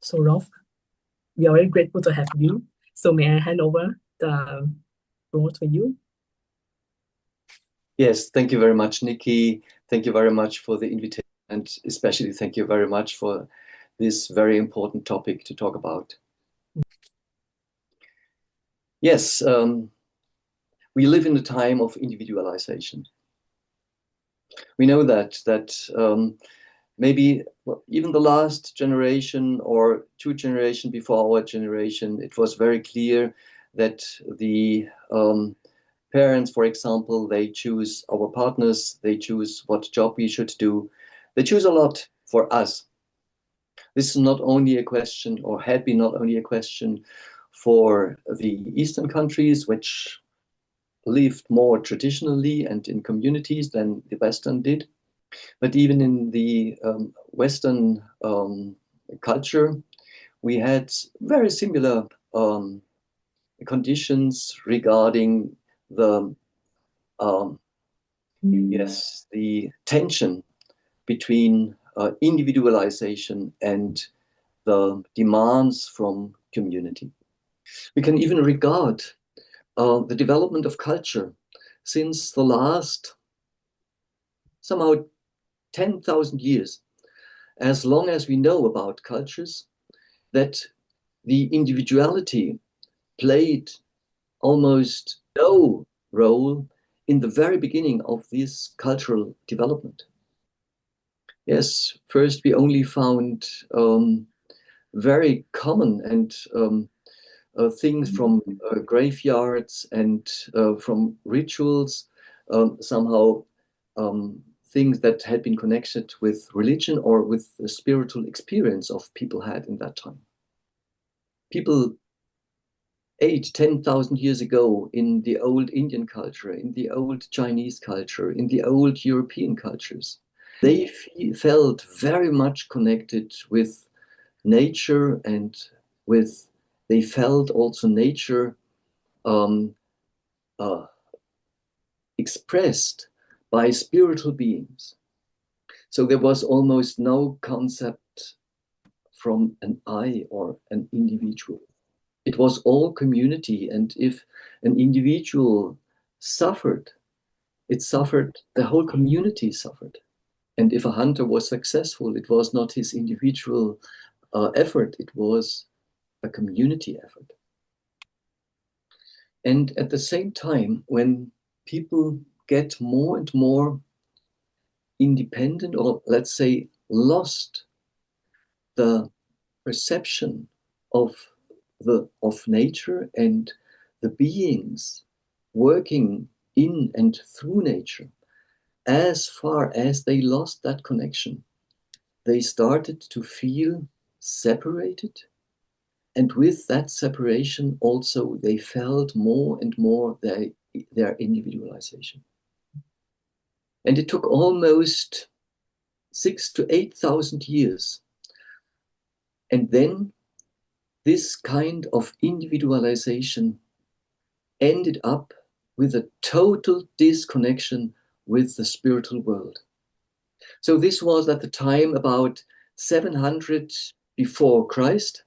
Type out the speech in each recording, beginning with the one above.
So, Rolf, we are very grateful to have you. So, may I hand over the floor to you? Yes, thank you very much, Nikki. Thank you very much for the invitation, and especially thank you very much for this very important topic to talk about. Yes, we live in a time of individualization. We know that maybe even the last generation or two generations before our generation, it was very clear that the parents, for example, they choose our partners, they choose what job we should do. They choose a lot for us. This is not only a question, or had been not only a question for the Eastern countries, which lived more traditionally and in communities than the Western did, but even in the Western culture, we had very similar conditions regarding the the tension between individualization and the demands from community. We can even regard the development of culture since the last somehow 10,000 years, as long as we know about cultures, that the individuality played almost no role in the very beginning of this cultural development. Yes, first we only found very common and things from graveyards and from rituals, somehow things that had been connected with religion or with the spiritual experience of people had in that time. People 10,000 years ago in the old Indian culture, in the old Chinese culture, in the old European cultures, they felt very much connected with nature and they felt also nature expressed by spiritual beings. So there was almost no concept from an I or an individual. It was all community, and if an individual suffered, the whole community suffered. And if a hunter was successful, it was not his individual effort, it was a community effort. And at the same time, when people get more and more independent, or let's say lost the perception of nature and the beings working in and through nature, as far as they lost that connection, they started to feel separated. And with that separation, also they felt more and more their individualization. And it took almost 6,000 to 8,000 years. And then this kind of individualization ended up with a total disconnection with the spiritual world. So this was at the time about 700 before Christ.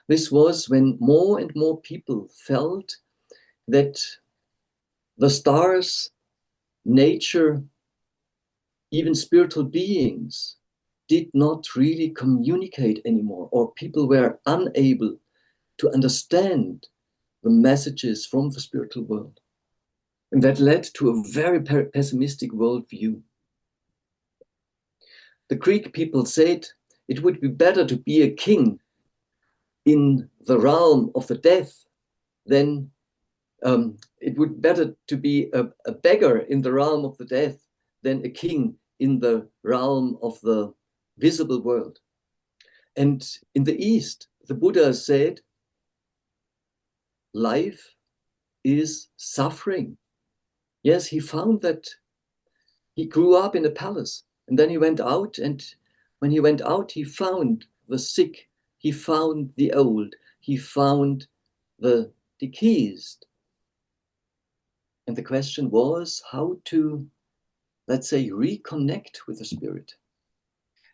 This was when more and more people felt that the stars, nature, even spiritual beings did not really communicate anymore, or people were unable to understand the messages from the spiritual world. And that led to a very pessimistic worldview. The Greek people said it would be better to be a king in the realm of the death than it would be better to be a beggar in the realm of the death than a king in the realm of the visible world. And in the East, the Buddha said, life is suffering. Yes, he found that he grew up in a palace, and then he went out, and when he went out, he found the sick, he found the old, he found the deceased. And the question was how to, let's say, reconnect with the spirit.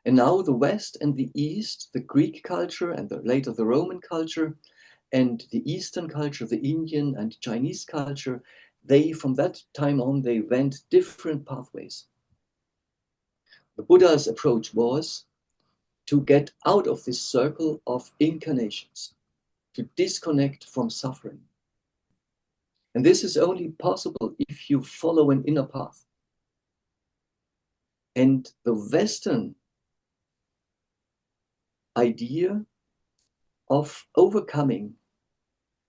And now the West and the East, the Greek culture and later the Roman culture, and the Eastern culture, the Indian and Chinese culture, they, from that time on, they went different pathways. The Buddha's approach was to get out of this circle of incarnations, to disconnect from suffering. And this is only possible if you follow an inner path. And the Western idea of overcoming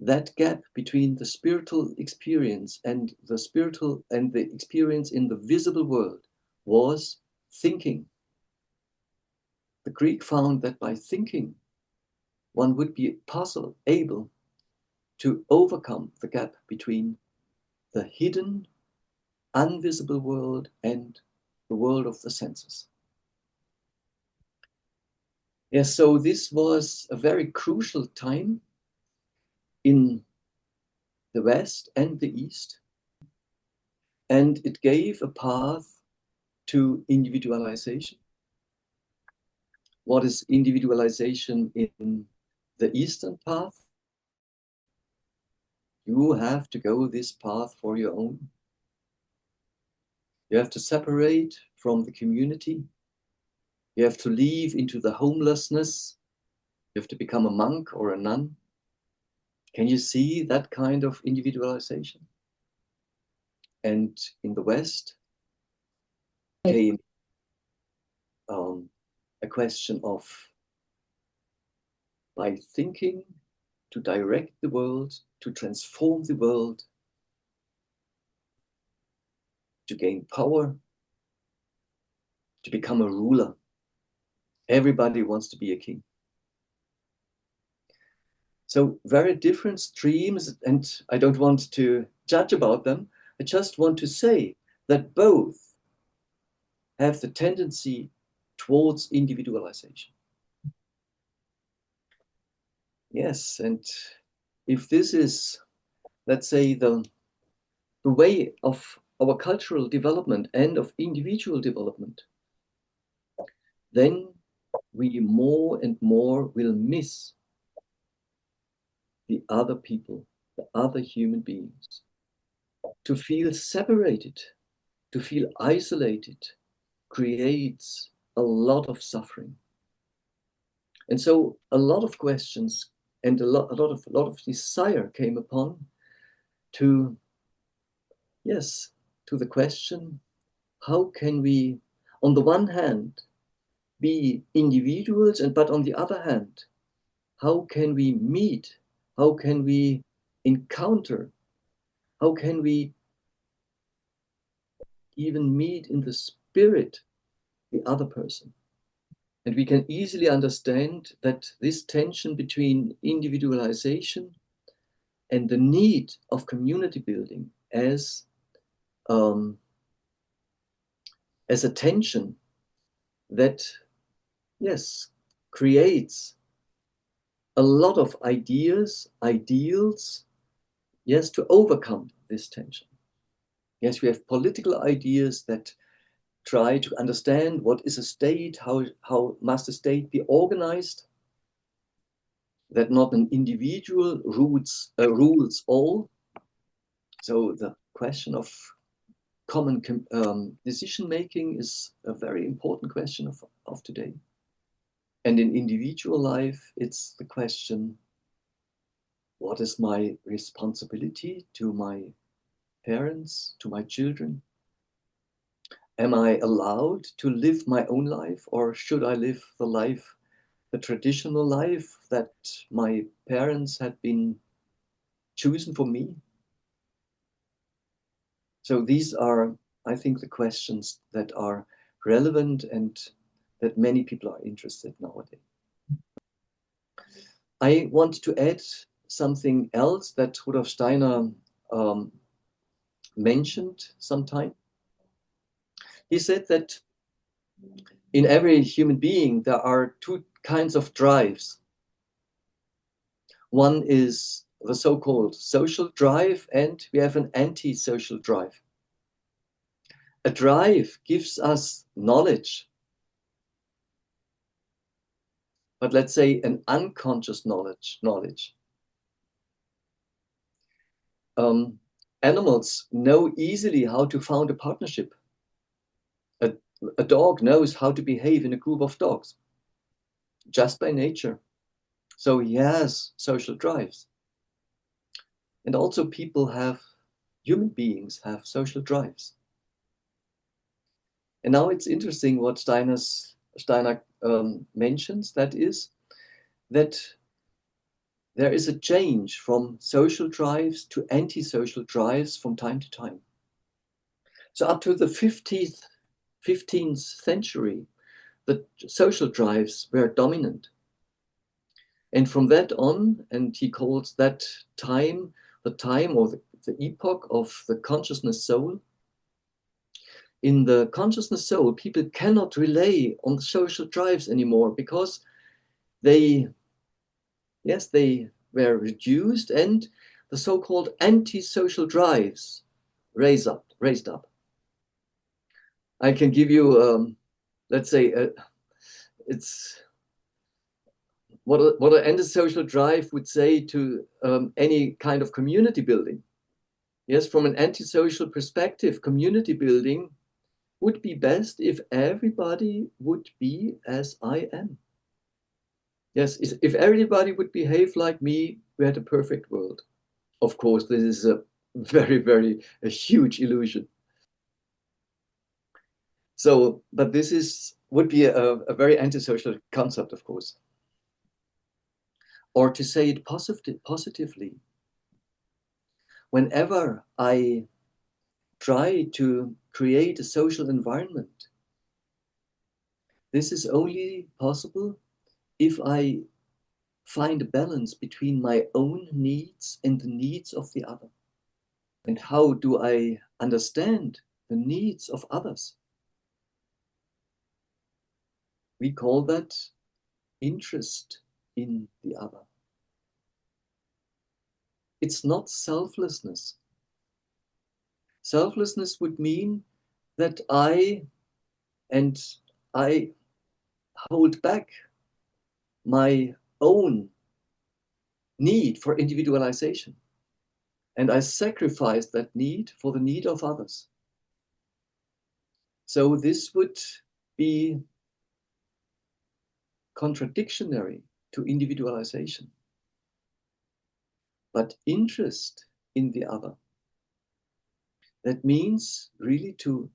that gap between the spiritual experience and the experience in the visible world was thinking. The Greek found that by thinking, one would be able to overcome the gap between the hidden, invisible world and the world of the senses. Yes, so this was a very crucial time in the West and the East, and it gave a path to individualization. What is individualization in the Eastern path? You have to go this path for your own. You have to separate from the community. You have to leave into the homelessness. You have to become a monk or a nun. Can you see that kind of individualization? And in the West came a question of, by thinking, to direct the world, to transform the world, to gain power, to become a ruler. Everybody wants to be a king. So very different streams, and I don't want to judge about them. I just want to say that both have the tendency towards individualization. Yes, and if this is, let's say, the way of our cultural development and of individual development, then we more and more will miss the other people, the other human beings. To feel separated, to feel isolated, creates a lot of suffering. And so a lot of questions and a lot of desire came upon to, yes, to the question, how can we, on the one hand, be individuals, but on the other hand, how can we meet, how can we encounter, how can we even meet in the spirit the other person? And we can easily understand that this tension between individualization and the need of community building as a tension that, yes, creates a lot of ideals, yes, to overcome this tension. Yes, we have political ideas that try to understand what is a state, how must a state be organized, that not an individual rules all. So the question of common decision making is a very important question of today. And in individual life, it's the question, what is my responsibility to my parents, to my children? Am I allowed to live my own life, or should I live the traditional life that my parents had been chosen for me? So these are, I think, the questions that are relevant and that many people are interested in nowadays. I want to add something else that Rudolf Steiner mentioned sometime. He said that in every human being, there are two kinds of drives. One is the so-called social drive, and we have an anti-social drive. A drive gives us knowledge. but let's say an unconscious knowledge. Animals know easily how to found a partnership. A dog knows how to behave in a group of dogs just by nature. So he has social drives. And also human beings have social drives. And now it's interesting what Steiner mentions, that is, that there is a change from social drives to anti-social drives from time to time. So up to the 15th century, the social drives were dominant. And from that on, and he calls that time, the time or the epoch of the consciousness soul. In the consciousness soul, people cannot rely on social drives anymore because they were reduced, and the so-called anti-social drives raised up. I can give you, let's say, it's what an anti-social drive would say to any kind of community building. Yes, from an anti-social perspective, community building would be best if everybody would be as I am. Yes, if everybody would behave like me, we had a perfect world. Of course, this is a very a huge illusion. So, but this would be a very antisocial concept, of course. Or to say it positively, whenever I try to create a social environment, this is only possible if I find a balance between my own needs and the needs of the other. And how do I understand the needs of others? We call that interest in the other. It's not selflessness. Selflessness would mean that I hold back my own need for individualization, and I sacrifice that need for the need of others. So this would be contradictory to individualization. But interest in the other, that means really to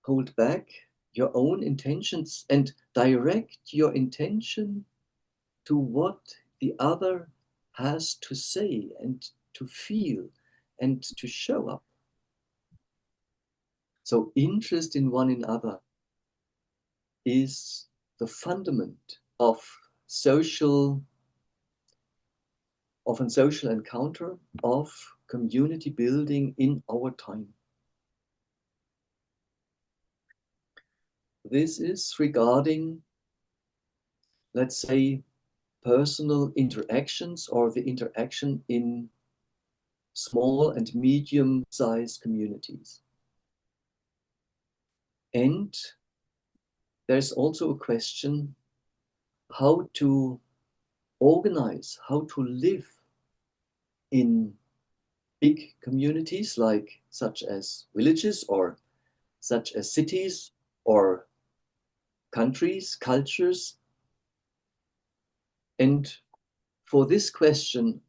hold back your own intentions and direct your intention to what the other has to say and to feel and to show up. So interest in one another is the fundament of a social encounter, of community building in our time. This is regarding, let's say, personal interactions or the interaction in small and medium-sized communities. And there's also a question how to organize, how to live in big communities such as villages or such as cities or countries, cultures. And for this question,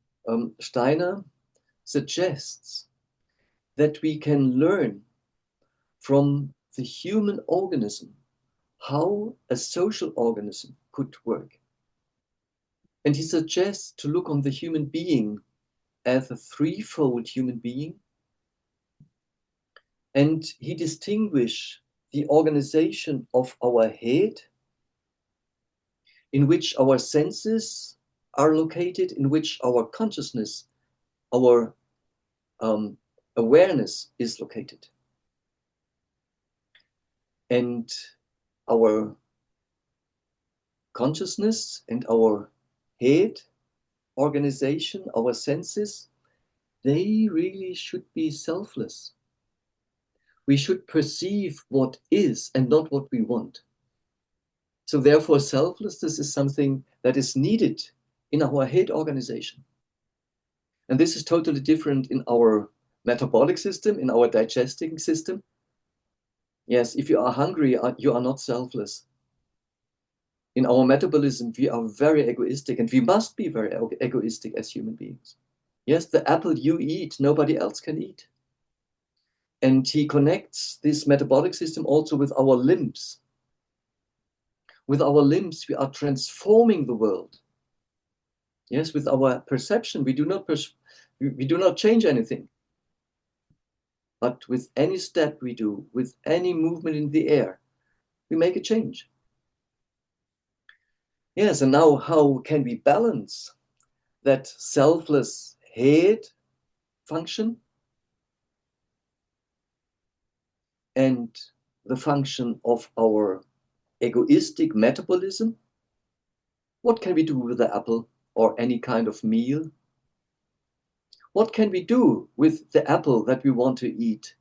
Steiner suggests that we can learn from the human organism how a social organism could work. And he suggests to look on the human being as a threefold human being. And he distinguishes the organization of our head, in which our senses are located, in which our consciousness, our awareness is located. And our consciousness and our head organization, our senses, they really should be selfless. We should perceive what is and not what we want. So therefore, selflessness is something that is needed in our head organization. And this is totally different in our metabolic system, in our digesting system. Yes, if you are hungry, you are not selfless. In our metabolism, we are very egoistic, and we must be very egoistic as human beings. Yes, the apple you eat, nobody else can eat. And he connects this metabolic system also with our limbs. With our limbs, we are transforming the world. Yes, with our perception, we do not change anything. But with any step we do, with any movement in the air, we make a change. Yes, and now how can we balance that selfless head function and the function of our egoistic metabolism? What can we do with the apple or any kind of meal? What can we do with the apple that we want to eat?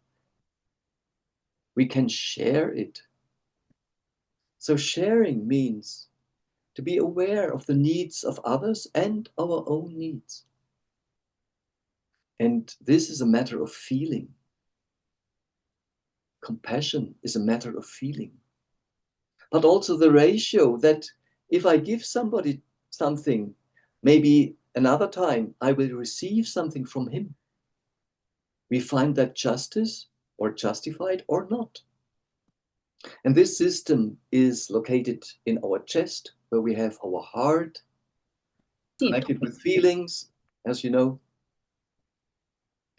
We can share it. So sharing means to be aware of the needs of others and our own needs. And this is a matter of feeling. Compassion is a matter of feeling. But also the ratio that if I give somebody something, maybe another time I will receive something from him. We find that justice or justified or not. And this system is located in our chest, where we have our heart, connected with feelings, as you know.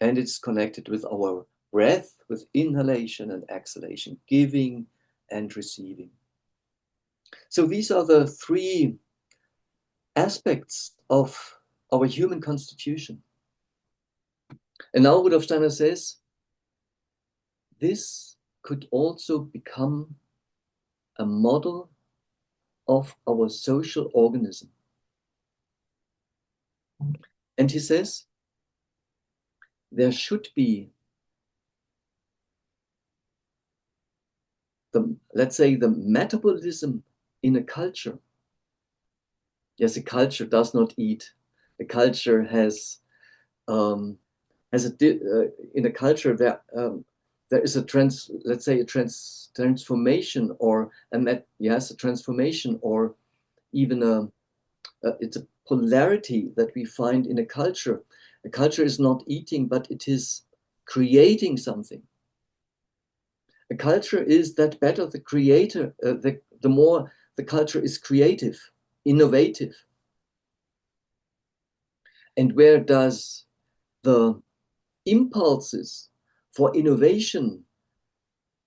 And it's connected with our breath, with inhalation and exhalation, giving and receiving. So these are the three aspects of our human constitution. And now Rudolf Steiner says, this could also become a model of our social organism. And he says, there should be let's say the metabolism in a culture. Yes, a culture does not eat. A culture has in a culture there is a transformation or a transformation or even it's a polarity that we find in a culture. A culture is not eating, but it is creating something. A culture is that better the creator, the more the culture is creative, innovative. And where does the impulses for innovation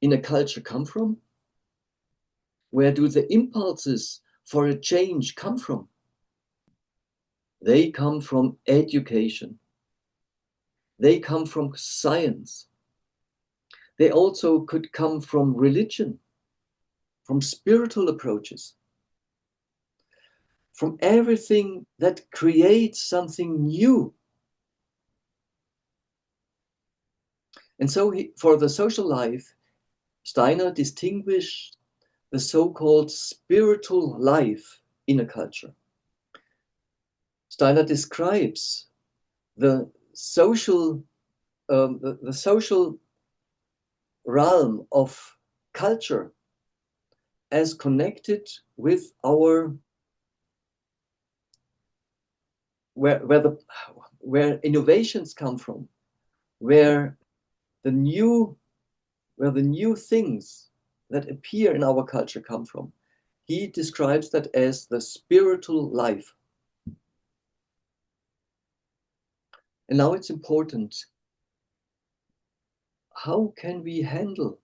in a culture come from? Where do the impulses for a change come from? They come from education. They come from science. They also could come from religion, from spiritual approaches, from everything that creates something new. And so for the social life, Steiner distinguished the so-called spiritual life in a culture. Steiner describes the social realm of culture as connected with our where innovations come from, where the new things that appear in our culture come from. He describes that as the spiritual life. And now it's important, how can we handle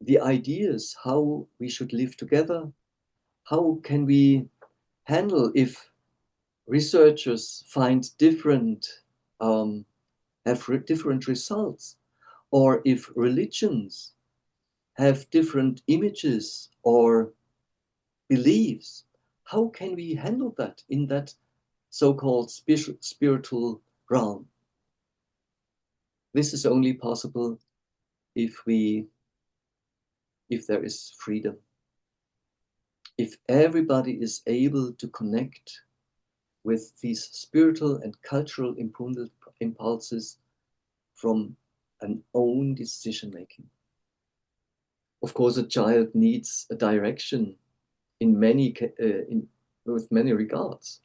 the ideas, how we should live together? How can we handle if researchers find different, have different results, or if religions have different images or beliefs? How can we handle that in that so-called spiritual realm? This is only possible if there is freedom. if everybody is able to connect with these spiritual and cultural impulses from an own decision making. Of course, a child needs a direction with many regards.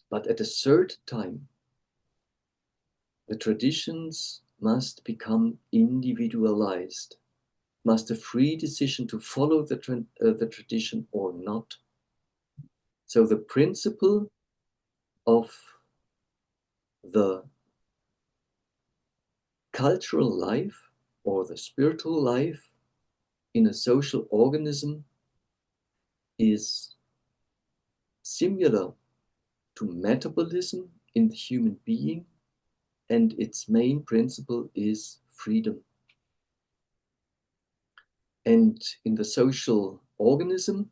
But at a certain time, the traditions must become individualized, must a free decision to follow the tradition or not. So the principle of the cultural life or the spiritual life in a social organism is similar to metabolism in the human being, and its main principle is freedom. And in the social organism,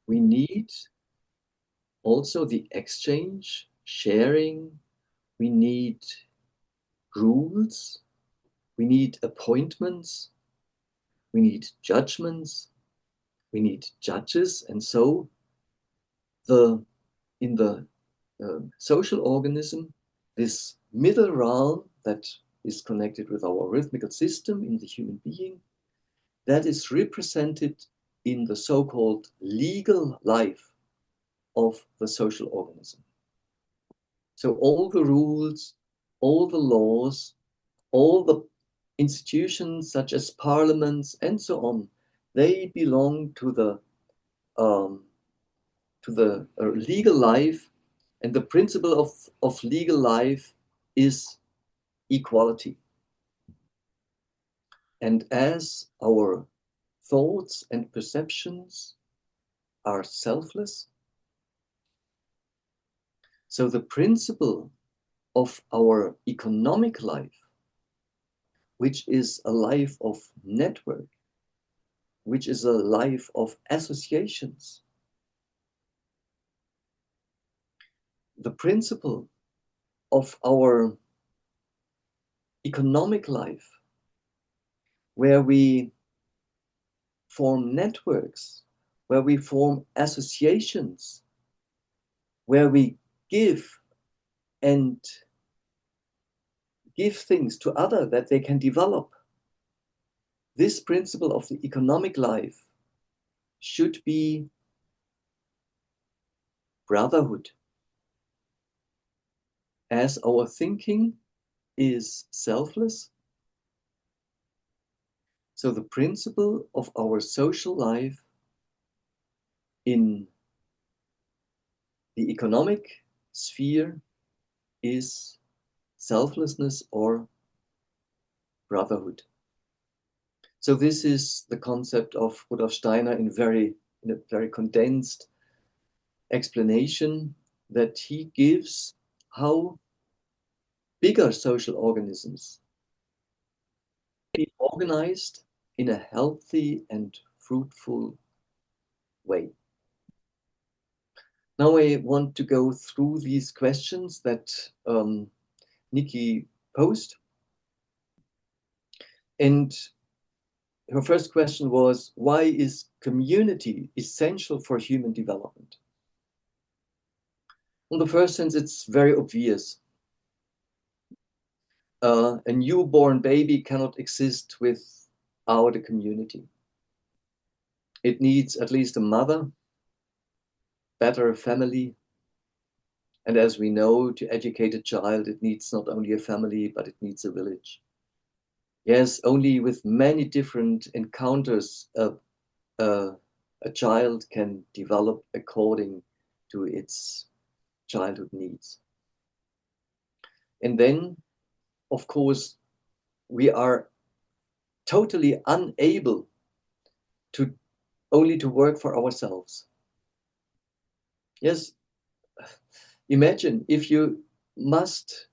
we need also the exchange, sharing, we need rules, we need appointments, we need judgments, we need judges, and so in the social organism, this middle realm that is connected with our rhythmical system in the human being, that is represented in the so-called legal life of the social organism. So all the rules, all the laws, all the institutions such as parliaments and so on, they belong to the legal life, and the principle of legal life is equality. And as our thoughts and perceptions are selfless, so the principle of our economic life, which is a life of network, which is a life of associations, the principle of our economic life, where we form networks, where we form associations, where we give and give things to others that they can develop. This principle of the economic life should be brotherhood. As our thinking is selfless, so the principle of our social life in the economic sphere is selflessness or brotherhood. So this is the concept of Rudolf Steiner in a very condensed explanation that he gives how bigger social organisms be organized in a healthy and fruitful way. Now I want to go through these questions that Nikki posed. And her first question was, why is community essential for human development? In the first sense, it's very obvious. A newborn baby cannot exist without a community. It needs at least a mother, better a family, and as we know, to educate a child, it needs not only a family, but it needs a village. Yes, only with many different encounters, a child can develop according to its childhood needs. And then, of course, we are totally unable to only to work for ourselves. Yes, imagine if you must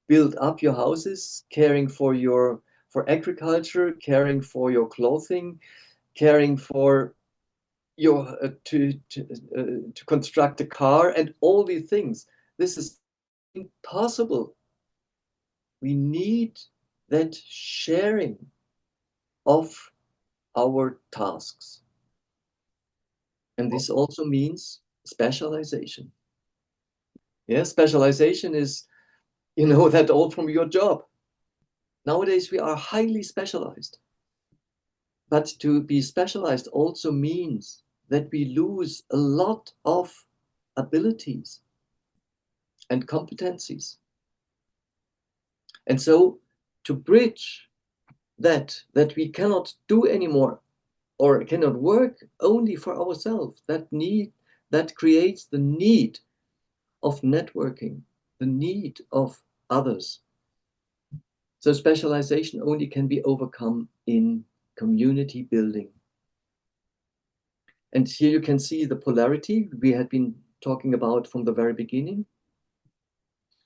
build up your houses, caring for agriculture, caring for your clothing, caring for your to construct a car and all these things. This is impossible. We need that sharing of our tasks. And this also means specialization. Yeah, specialization is, you know, that all from your job. Nowadays, we are highly specialized. But to be specialized also means that we lose a lot of abilities and competencies. And so to bridge that we cannot do anymore or cannot work only for ourselves, that creates the need of networking, the need of others. So specialization only can be overcome in community building. And here you can see the polarity we had been talking about from the very beginning.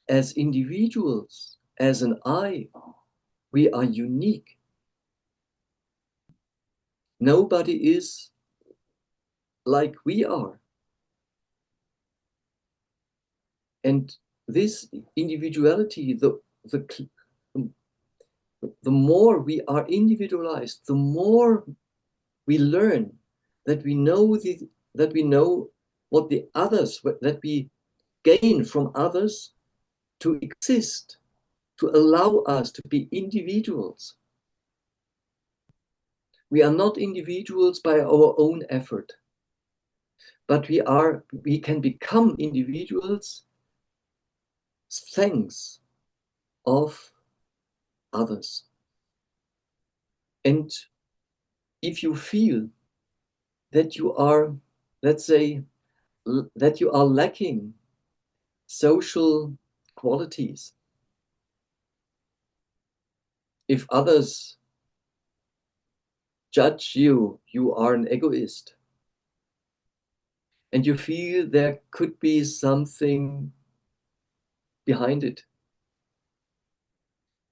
As individuals, as an I, we are unique. Nobody is like we are. And this individuality, the more we are individualized, the more we learn that we know what the others, that we gain from others to exist, to allow us to be individuals. We are not individuals by our own effort, but we can become individuals thanks of others. And if you feel that you are, let's say, that you are lacking social qualities, if others judge you, you are an egoist, and you feel there could be something behind it,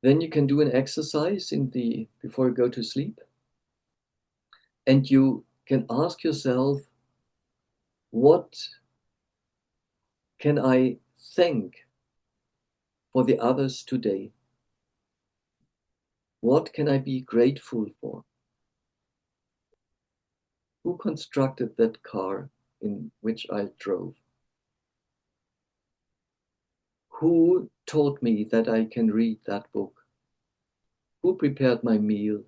then you can do an exercise before you go to sleep, and you can ask yourself, what can I thank for the others today? What can I be grateful for? Who constructed that car in which I drove? Who taught me that I can read that book? Who prepared my meal?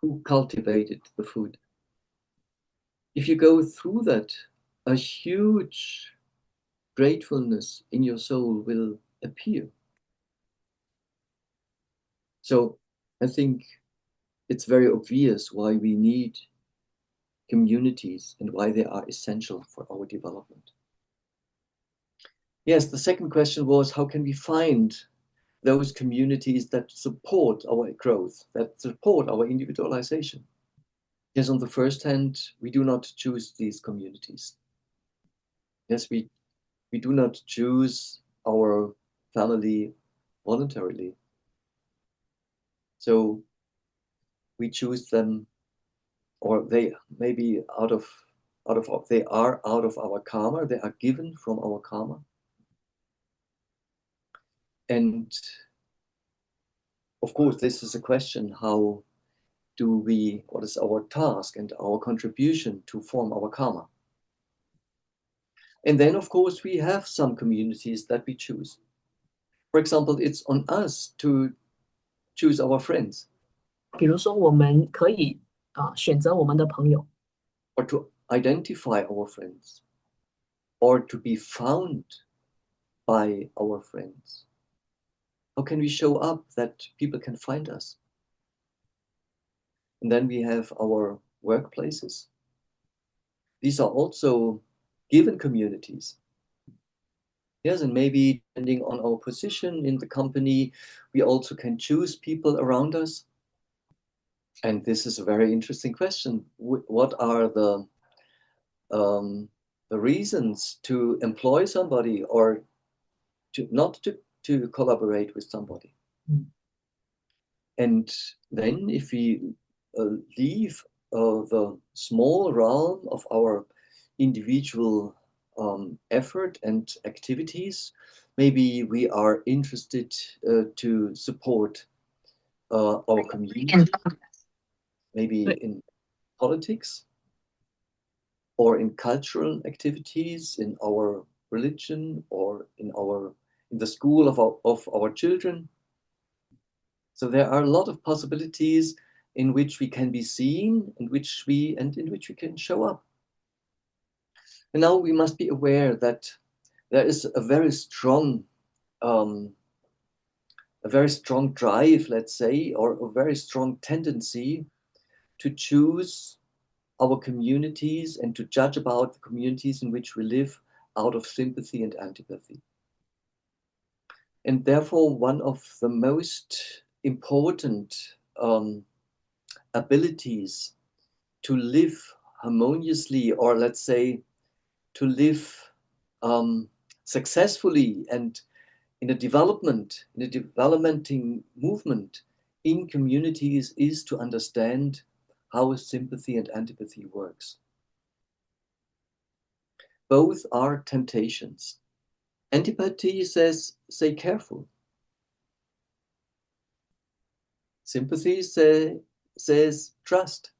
Who cultivated the food? If you go through that, a huge gratefulness in your soul will appear. So I think it's very obvious why we need communities and why they are essential for our development. Yes, the second question was, how can we find those communities that support our growth, that support our individualization? Yes, on the first hand, we do not choose these communities. Yes, we do not choose our family voluntarily. So we choose them, or they maybe they are out of our karma, they are given from our karma. And of course, this is a question, what is our task and our contribution to form our karma? And then, of course, we have some communities that we choose. For example, it's on us to choose our friends. 比如说，我们可以选择我们的朋友， or to identify our friends, or to be found by our friends. How can we show up that people can find us? And then we have our workplaces. These are also given communities. Yes, and maybe depending on our position in the company, we also can choose people around us. And this is a very interesting question. What are the reasons to employ somebody or not to collaborate with somebody? And then if we leave the small realm of our individual effort and activities, maybe we are interested to support our community, maybe in politics, or in cultural activities, in our religion, or in the school of our children. So there are a lot of possibilities in which we can be seen, in which we can show up. And now we must be aware that there is a very strong drive, let's say, or a very strong tendency to choose our communities and to judge about the communities in which we live out of sympathy and antipathy. And therefore, one of the most important abilities to live harmoniously, or let's say to live successfully and in a developmenting movement in communities, is to understand how sympathy and antipathy works. Both are temptations. Antipathy says, stay careful. Sympathy says, trust.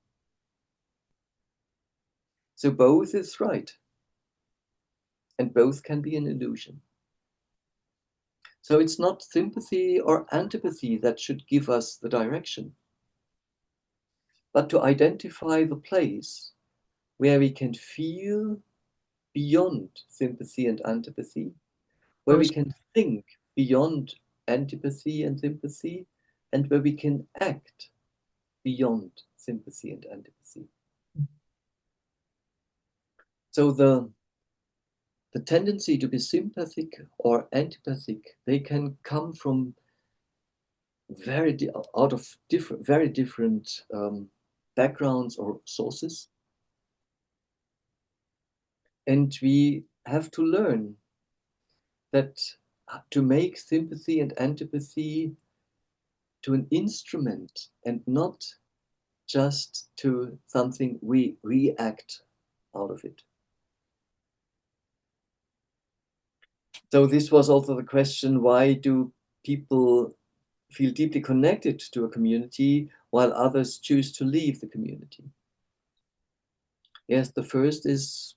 So both is right. And both can be an illusion. So it's not sympathy or antipathy that should give us the direction, but to identify the place where we can feel beyond sympathy and antipathy, where we can think beyond antipathy and sympathy, and where we can act beyond sympathy and antipathy. So the tendency to be sympathetic or antipathic, they can come from very different backgrounds or sources. And we have to learn that to make sympathy and antipathy to an instrument and not just to something we react out of it. So this was also the question, why do people feel deeply connected to a community while others choose to leave the community? Yes, the first is,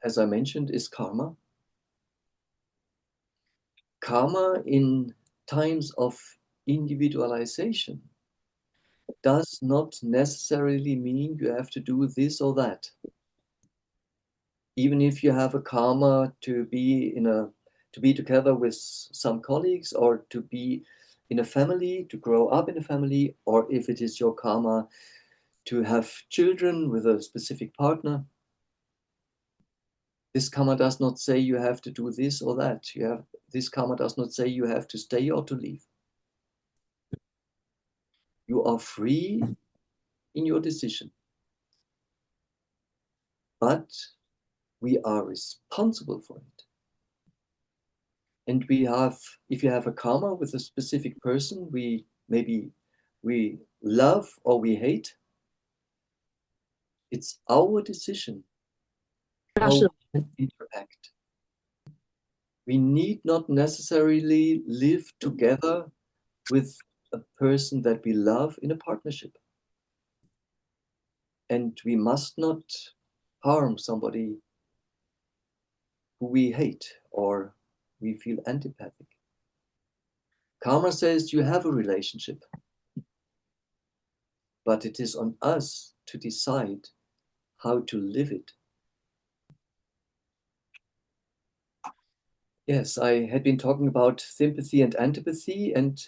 as I mentioned, is karma. Karma in times of individualization does not necessarily mean you have to do this or that. Even if you have a karma to be together with some colleagues, or to be in a family, to grow up in a family, or if it is your karma to have children with a specific partner, this karma does not say you have to do this or that. This karma does not say you have to stay or to leave. You are free in your decision, but we are responsible for it. And if you have a karma with a specific person, we love or we hate, it's our decision how we interact. We need not necessarily live together with a person that we love in a partnership. And we must not harm somebody who we hate or we feel antipathic. Karma says you have a relationship, but it is on us to decide how to live it. Yes, I had been talking about sympathy and antipathy, and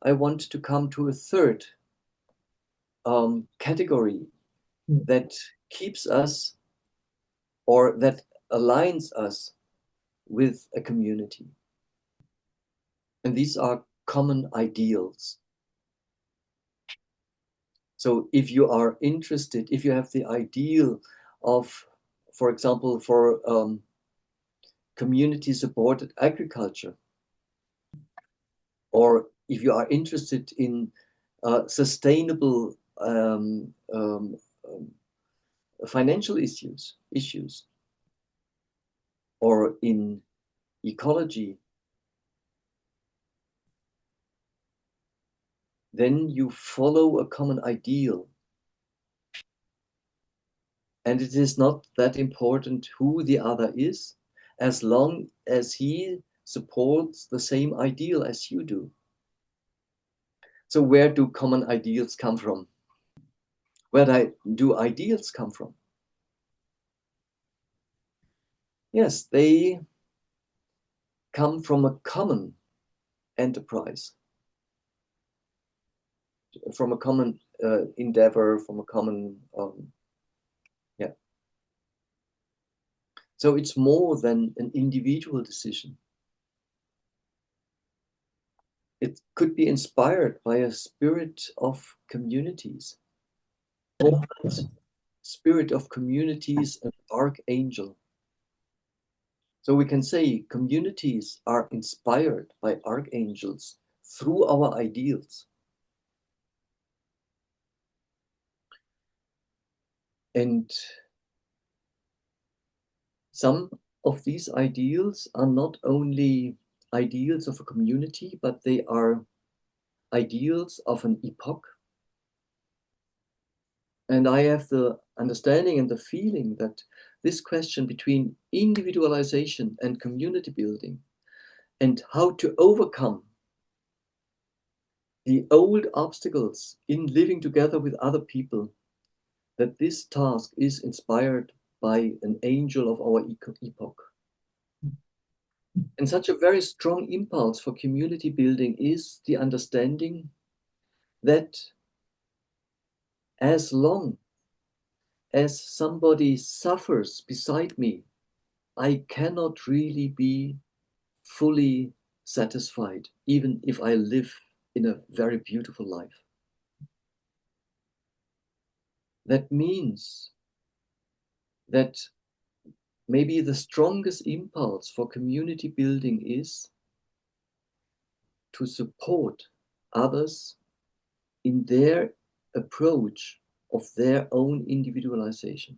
I want to come to a third category that keeps us, or that aligns us with a community. And these are common ideals. So if you are interested, if you have the ideal of, for example, for community-supported agriculture, or if you are interested in sustainable financial issues, or in ecology, then you follow a common ideal. And it is not that important who the other is, as long as he supports the same ideal as you do. So where do common ideals come from? Where do ideals come from? Yes, they come from a common enterprise, from a common endeavor, from a common, yeah. So it's more than an individual decision. It could be inspired by a spirit of communities. Or that spirit of communities, an archangel. So we can say communities are inspired by archangels through our ideals. And some of these ideals are not only ideals of a community, but they are ideals of an epoch. And I have the understanding and the feeling that this question between individualization and community building and how to overcome the old obstacles in living together with other people, that this task is inspired by an angel of our epoch. And such a very strong impulse for community building is the understanding that as long as somebody suffers beside me, I cannot really be fully satisfied, even if I live in a very beautiful life. That means that maybe the strongest impulse for community building is to support others in their approach of their own individualization.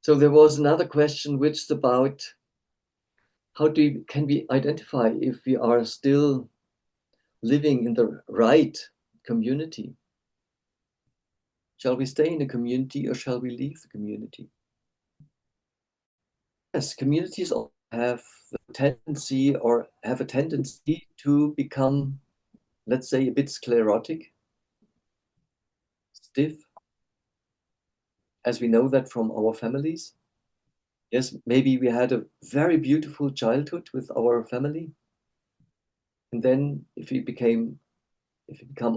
So there was another question, which is about how can we identify if we are still living in the right community? Shall we stay in a community or shall we leave the community? Yes, communities have the tendency or have a tendency to become, let's say, a bit sclerotic, stiff, as we know that from our families. Yes, maybe we had a very beautiful childhood with our family. And then if we become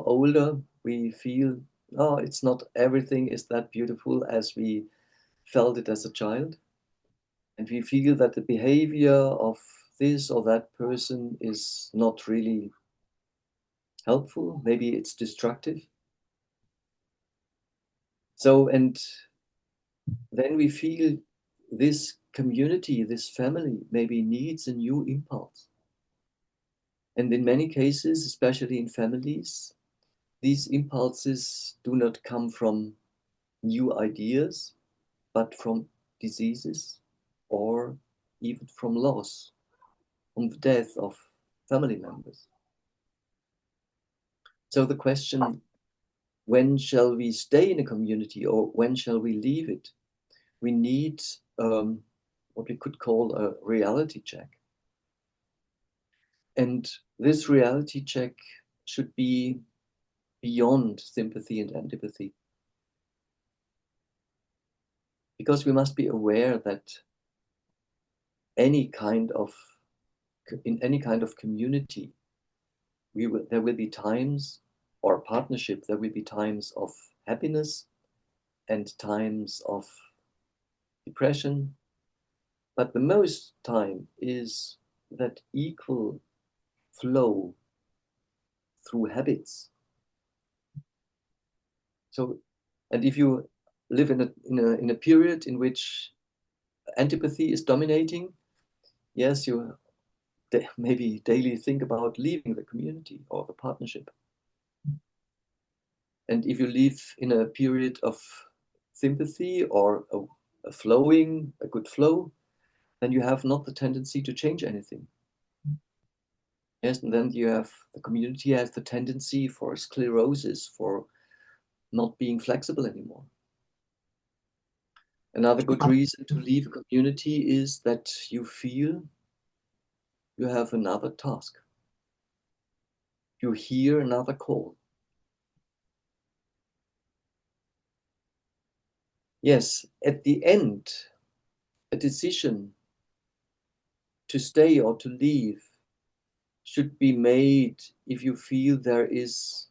older, we feel, oh, it's not everything is that beautiful as we felt it as a child. And we feel that the behavior of this or that person is not really helpful. Maybe it's destructive. So, and then we feel this community, this family maybe needs a new impulse. And in many cases, especially in families, these impulses do not come from new ideas, but from diseases or even from loss, from the death of family members. So the question, when shall we stay in a community or when shall we leave it? We need what we could call a reality check. And this reality check should be beyond sympathy and antipathy. Because we must be aware that in any kind of community, there will be times, or partnership, there will be times of happiness and times of depression. But the most time is that equal flow through habits. So, and if you live in a period in which antipathy is dominating, yes, you maybe daily think about leaving the community or the partnership. And if you live in a period of sympathy or a good flow, then you have not the tendency to change anything. Yes, and then the community has the tendency for sclerosis, for not being flexible anymore. Another good reason to leave a community is that you feel you have another task. You hear another call. Yes, at the end, a decision to stay or to leave should be made if you feel there is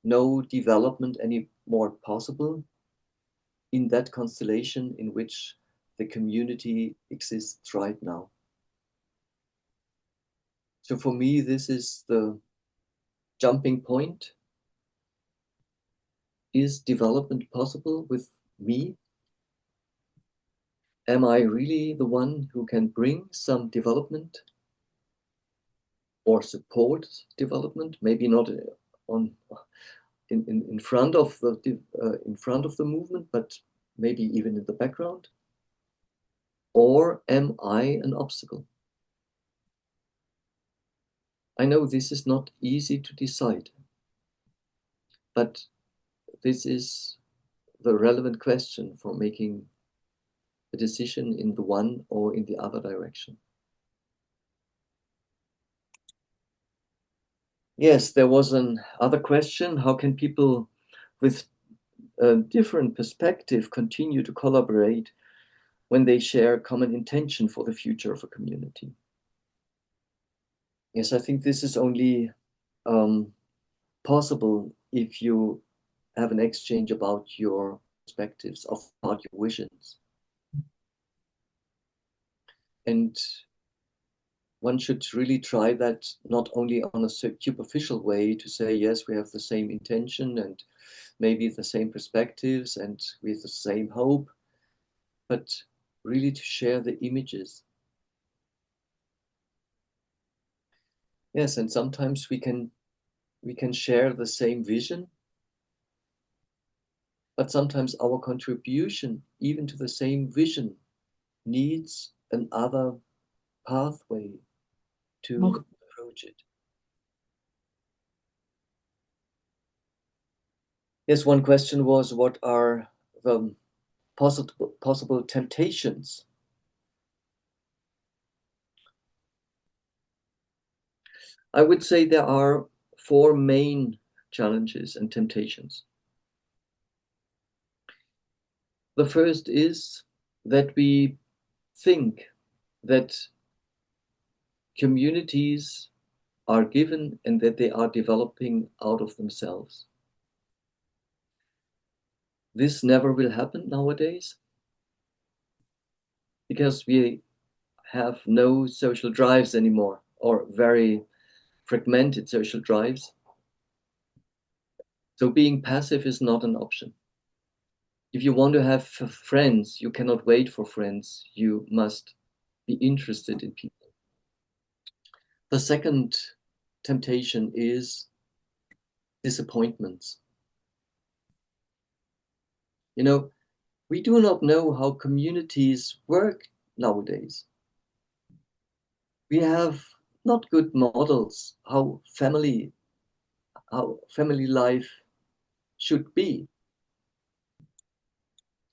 no development anymore possible in that constellation in which the community exists right now. So for me, this is the jumping point. Is development possible with me? Am I really the one who can bring some development or support development? Maybe not on in front of the movement, but maybe even in the background. Or am I an obstacle? I know this is not easy to decide, but this is the relevant question for making a decision in the one or in the other direction. Yes, there was another question. How can people with a different perspective continue to collaborate when they share common intention for the future of a community? Yes, I think this is only possible if you have an exchange about your perspectives, about your visions. And one should really try that not only on a superficial way to say, yes, we have the same intention and maybe the same perspectives and with the same hope, but really to share the images. Yes, and sometimes we can share the same vision, but sometimes our contribution even to the same vision needs another pathway to approach it. Yes, one question was, what are the possible temptations? I would say there are 4 main challenges and temptations. The first is that we think that communities are given and that they are developing out of themselves. This never will happen nowadays because we have no social drives anymore, or very fragmented social drives. So being passive is not an option. If you want to have friends, you cannot wait for friends. You must be interested in people. The second temptation is disappointments. You know, we do not know how communities work nowadays. We have not good models how family life should be.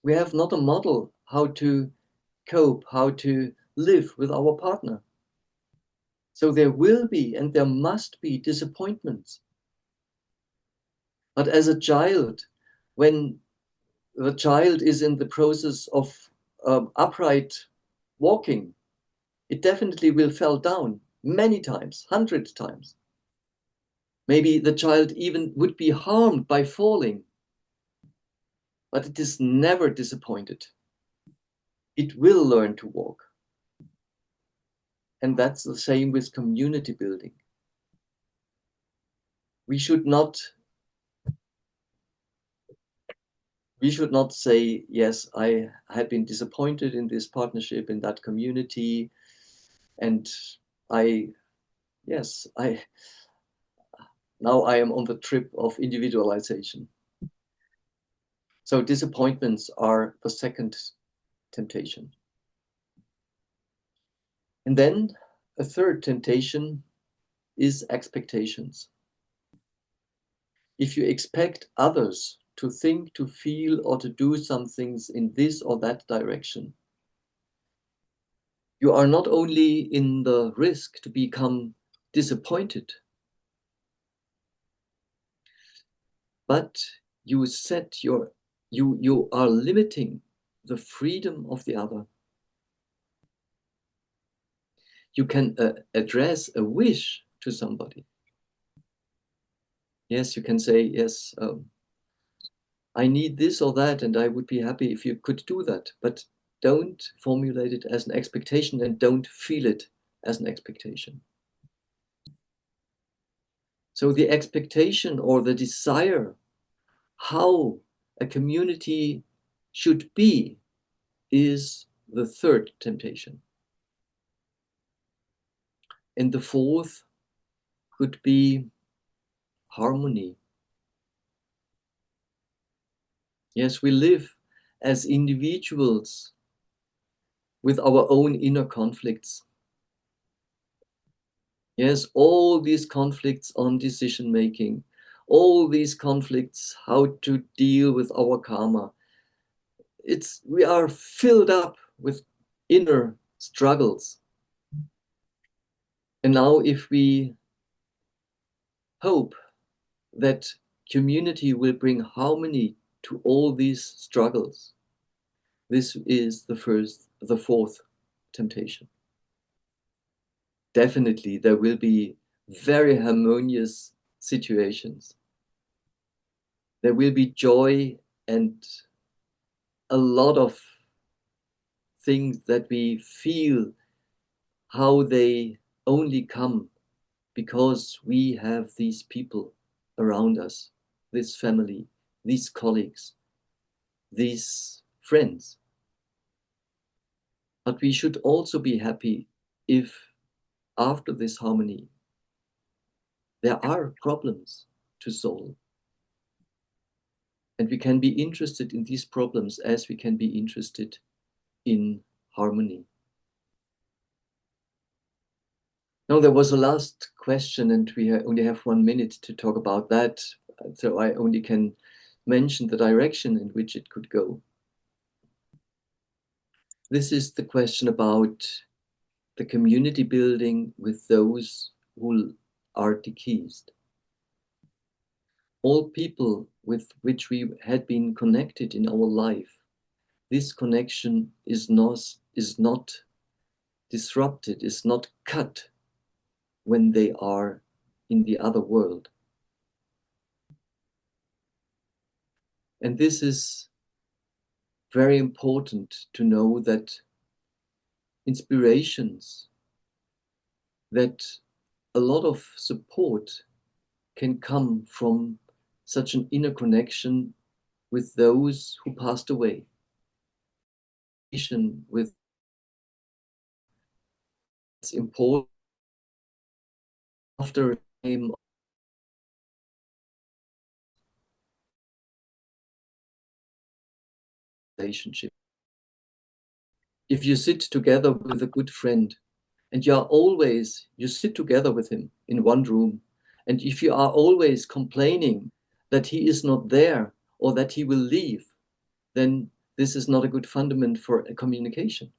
We have not a model how to cope, how to live with our partner. So there will be and there must be disappointments. But as a child, when the child is in the process of upright walking, it definitely will fall down many times, 100 times. Maybe the child even would be harmed by falling, but it is never disappointed. It will learn to walk. And that's the same with community building. We should not say, yes, I had been disappointed in this partnership, in that community, and now I am on the trip of individualization. So disappointments are the second temptation. And then a third temptation is expectations. If you expect others to think, to feel, or to do some things in this or that direction, you are not only in the risk to become disappointed, but you are limiting the freedom of the other. You can address a wish to somebody. Yes, you can say, yes, I need this or that, and I would be happy if you could do that. But don't formulate it as an expectation and don't feel it as an expectation. So the expectation or the desire how a community should be is the third temptation. And the fourth could be harmony. Yes, we live as individuals with our own inner conflicts. Yes, all these conflicts on decision making, all these conflicts how to deal with our karma. We are filled up with inner struggles. And now if we hope that community will bring harmony to all these struggles, this is the fourth temptation. Definitely there will be very harmonious situations. There will be joy and a lot of things that we feel how they only come because we have these people around us, this family, these colleagues, these friends. But we should also be happy if after this harmony there are problems to solve. And we can be interested in these problems as we can be interested in harmony. Now there was a last question and we only have 1 minute to talk about that. So I only can mention the direction in which it could go. This is the question about the community building with those who are deceased. All people with which we had been connected in our life, this connection is not disrupted, is not cut when they are in the other world. And this is very important to know, that inspirations, that a lot of support can come from such an inner connection with those who passed away. With it's important after a time of relationship. If you sit together with a good friend and you sit together with him in one room, and if you are always complaining that he is not there or that he will leave, then this is not a good fundament for a communication.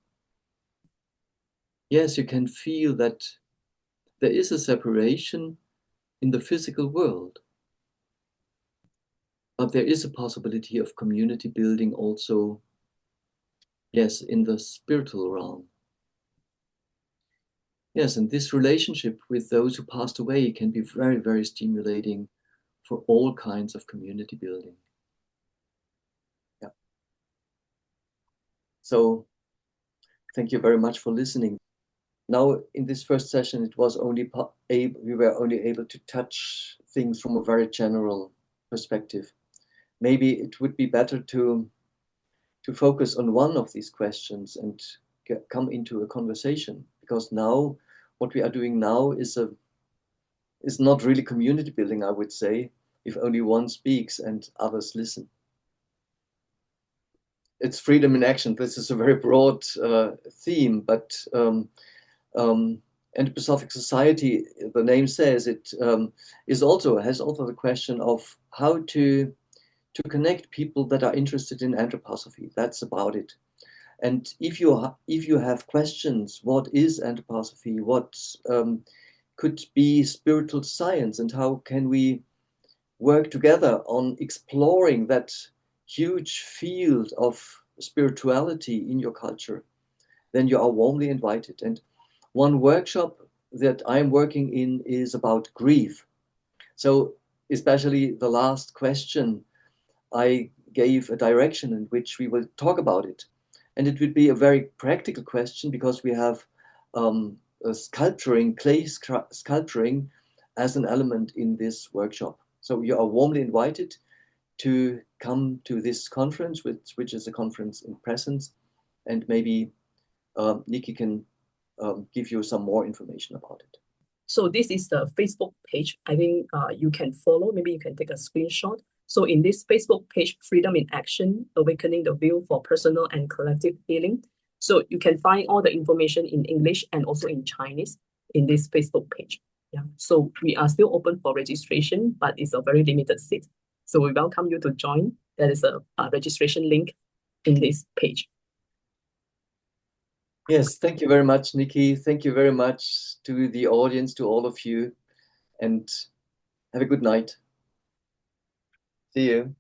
Yes, you can feel that there is a separation in the physical world, but there is a possibility of community building also, yes, in the spiritual realm. Yes, and this relationship with those who passed away can be very, very stimulating for all kinds of community building. Yeah. So thank you very much for listening. Now, in this first session, we were only able to touch things from a very general perspective. Maybe it would be better to focus on one of these questions and come into a conversation, because now what we are doing now is not really community building, I would say, if only one speaks and others listen. It's freedom in action. This is a very broad theme, but anthroposophic society, the name says it, has also the question of how to to connect people that are interested in anthroposophy. That's about it. And if you have questions, what is anthroposophy? What could be spiritual science, and how can we work together on exploring that huge field of spirituality in your culture, then you are warmly invited. And one workshop that I'm working in is about grief. So especially the last question, I gave a direction in which we will talk about it. And it would be a very practical question, because we have sculpturing, clay sculpturing as an element in this workshop. So you are warmly invited to come to this conference, which is a conference in presence, and maybe Nikki can give you some more information about it. So this is the Facebook page. I think you can follow. Maybe you can take a screenshot. So in this Facebook page, Freedom in Action, Awakening the Will for Personal and Collective Healing. So you can find all the information in English and also in Chinese in this Facebook page. Yeah. So we are still open for registration, but it's a very limited seat. So we welcome you to join. There is a registration link in this page. Yes, thank you very much, Nikki. Thank you very much to the audience, to all of you, and have a good night. See you.